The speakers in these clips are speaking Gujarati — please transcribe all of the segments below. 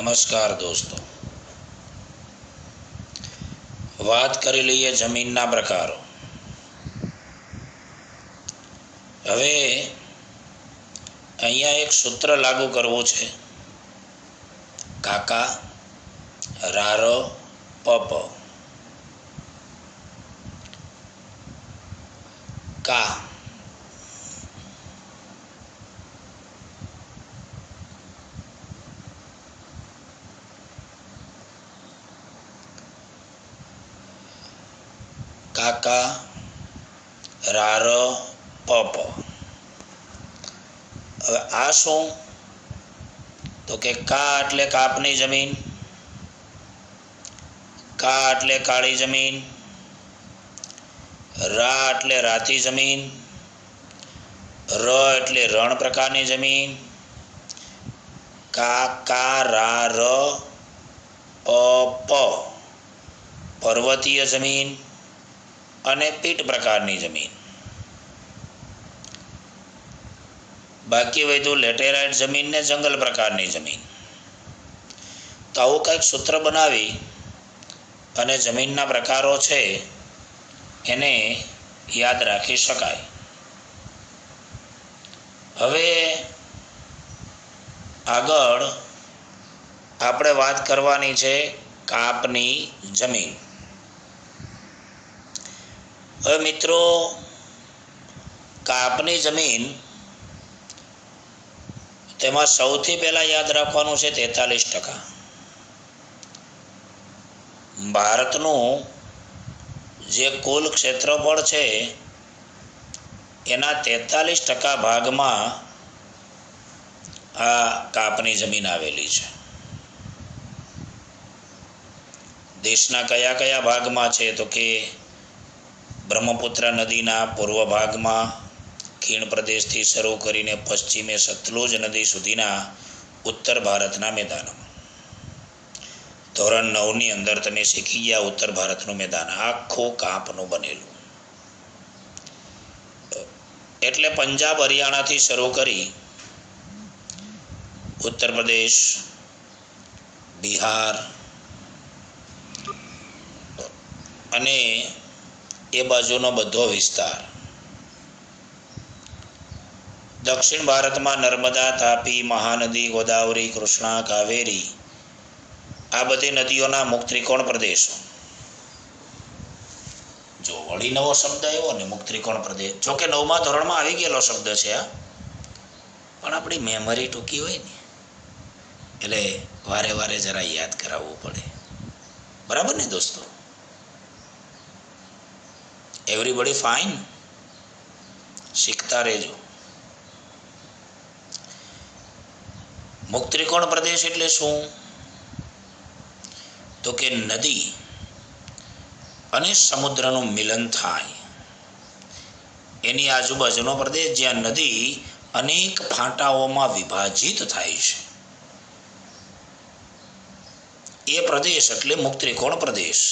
નમસ્કાર દોસ્તો, વાત કરી લઈએ જમીનના પ્રકારો. હવે અહીંયા એક સૂત્ર લાગુ કરવું છે. કાકા રારો પપ. કા કાકા રારો પપ. હવે આ શું? તો કે કા એટલે કાપની જમીન, કા એટલે કાળી જમીન, રા એટલે રાતી જમીન, ર એટલે રણ પ્રકારની જમીન, કા કા રા ર પ પર્વતીય જમીન અને પીઠ પ્રકારની જમીન. બાકી વધુ લેટેરાઇટ જમીન ને જંગલ પ્રકારની જમીન. તો આવું કંઈક સૂત્ર બનાવી અને જમીનના પ્રકારો છે એને યાદ રાખી શકાય. હવે આગળ આપણે વાત કરવાની છે કાપની જમીન. હવે મિત્રો, કાપની જમીન તેમાં સૌથી પહેલાં યાદ રાખવાનું છે 43%. ભારતનું જે કુલ ક્ષેત્રફળ છે એના 43% ભાગમાં આ કાપની જમીન આવેલી છે. દેશના કયા કયા ભાગમાં છે? તો કે બ્રહ્મપુત્ર નદીના પૂર્વ ભાગમાં, ખીણ પ્રદેશથી શરૂ કરીને પશ્ચિમે સતલુજ નદી સુધીના ઉત્તર ભારતના મેદાનો. ધોરણ 9ની અંદર તમે શીખી ગયા ઉત્તર ભારતનું મેદાન આખું કાપનું બનેલું. એટલે પંજાબ હરિયાણાથી શરૂ કરી ઉત્તર પ્રદેશ, બિહાર અને એ બાજુનો બધો વિસ્તાર, દક્ષિણ ભારતમાં નર્મદા, તાપી, મહાનદી, ગોદાવરી, કૃષ્ણા, કાવેરી, આ બધી નદીઓના મુક્ત ત્રિકોણ પ્રદેશો. જો વળી નવો શબ્દ આવ્યો ને, મુક્ત ત્રિકોણ પ્રદેશ. જોકે 9મા ધોરણમાં આવી ગયેલો શબ્દ છે આ, પણ આપણી મેમરી ટૂંકી હોય ને એટલે વારે વારે જરા યાદ કરાવવું પડે. બરાબર ને દોસ્તો? Everybody fine? શીખતા રહેજો. મુક્ત ત્રિકોણ પ્રદેશ એટલે શું? તો કે નદી અને સમુદ્રનું મિલન થાય એની આજુબાજુનો પ્રદેશ, જ્યાં નદી અનેક ફાંટાઓમાં વિભાજિત થાય છે, એ પ્રદેશ એટલે મુક્ત ત્રિકોણ પ્રદેશ.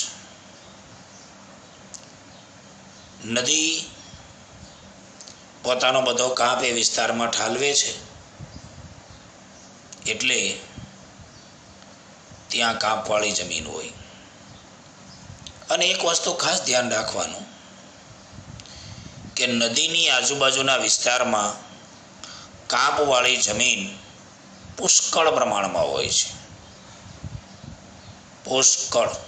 નદી પોતાનો બધો કાપ એ વિસ્તારમાં ઠાલવે છે, એટલે ત્યાં કાપવાળી જમીન હોય. અને એક વસ્તુ ખાસ ધ્યાન રાખવાનું કે નદીની આજુબાજુના વિસ્તારમાં કાપવાળી જમીન પુષ્કળ પ્રમાણમાં હોય છે. પુષ્કળ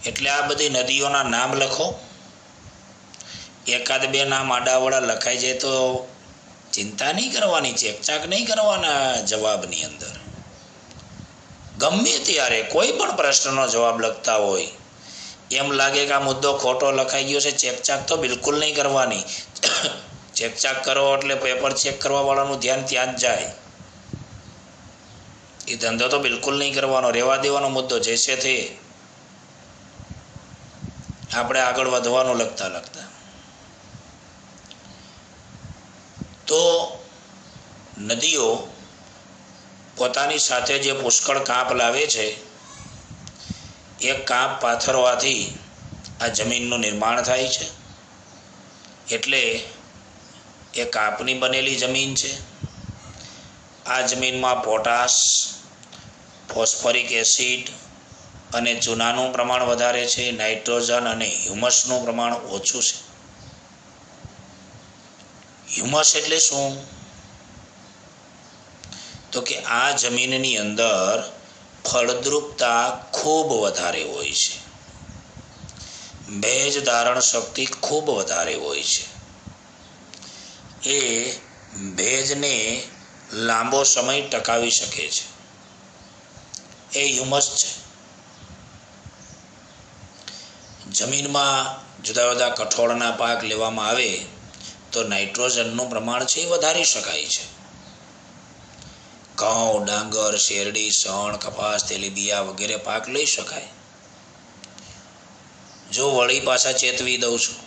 એટલે આ બધી નદીઓના નામ લખો. એકાદ બે નામ આડાવડા લખાઈ જાય તો ચિંતા નહીં કરવાની, ચેકચાક નહીં કરવાના જવાબની અંદર. ગમે ત્યારે કોઈ પણ પ્રશ્નનો જવાબ લખતા હોય, એમ લાગે કે આ મુદ્દો ખોટો લખાઈ ગયો છે, ચેકચાક તો બિલકુલ નહીં કરવાની. ચેકચાક કરો એટલે પેપર ચેક કરવાવાળાનું ધ્યાન ત્યાં જ જાય. એ ધંધો તો બિલકુલ નહીં કરવાનો, રહેવા દેવાનો મુદ્દો જે છે તે. આપણે આગળ વધવાનું લખતા લખતા. તો નદીઓ પોતાની સાથે જે પુષ્કળ કાપ લાવે છે, એ કાપ પાથરવાથી આ જમીનનું નિર્માણ થાય છે. એટલે એ કાપની બનેલી જમીન છે. આ જમીનમાં પોટાશ, ફોસ્ફરિક એસિડ અને ચૂનાનું પ્રમાણ વધારે છે. નાઇટ્રોજન અને હ્યુમસનું પ્રમાણ ઓછું છે. હ્યુમસ એટલે શું? તો કે આ જમીનની અંદર ફળદ્રુપતા ખૂબ વધારે હોય છે, ભેજ ધારણ શક્તિ ખૂબ વધારે હોય છે. એ ભેજને લાંબો સમય ટકાવી શકે છે. એ હ્યુમસ છે. જમીનમાં જુદા જુદા કઠોળના પાક લેવામાં આવે તો નાઇટ્રોજનનું પ્રમાણ છે એ વધારી શકાય છે. ઘઉં, ડાંગર, શેરડી, શણ, કપાસ, તેલીબિયા વગેરે પાક લઈ શકાય. જો વળી પાછા ચેતવી દઉં છું,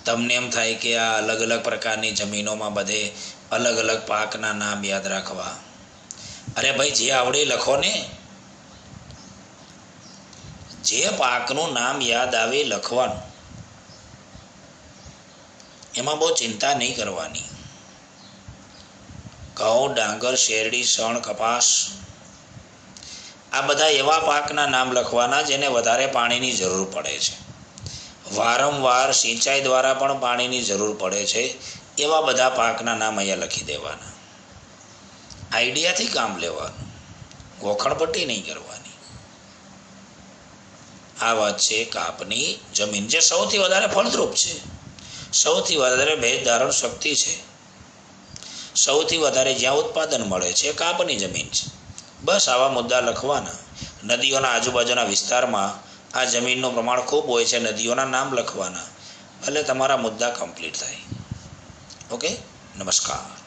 તમને એમ થાય કે આ અલગ અલગ પ્રકારની જમીનોમાં બધે અલગ અલગ પાકના નામ યાદ રાખવા. અરે ભાઈ, જે આવડે લખો ને. જે પાકનું નામ યાદ આવે લખવાનું. એમાં બહુ ચિંતા નહીં કરવાની. ઘઉં, ડાંગર, શેરડી, શણ, કપાસ, આ બધા એવા પાકના નામ લખવાના જેને વધારે પાણીની જરૂર પડે છે, વારંવાર સિંચાઈ દ્વારા પણ પાણીની જરૂર પડે છે. એવા બધા પાકના નામ અહીંયા લખી દેવાના. આઈડિયાથી કામ લેવાનું, ગોખણપટ્ટી નહીં કરવાની. આ વાત છે કાપની જમીન, જે સૌથી વધારે ફળદ્રુપ છે, સૌથી વધારે ભેજ ધારણ શક્તિ છે, સૌથી વધારે જ્યાં ઉત્પાદન મળે છે કાપની જમીન છે. બસ આવા મુદ્દા લખવાના. નદીઓના આજુબાજુના વિસ્તારમાં આ જમીનનું પ્રમાણ ખૂબ હોય છે, નદીઓના નામ લખવાના. એટલે તમારા મુદ્દા કમ્પ્લીટ થાય. ઓકે, નમસ્કાર.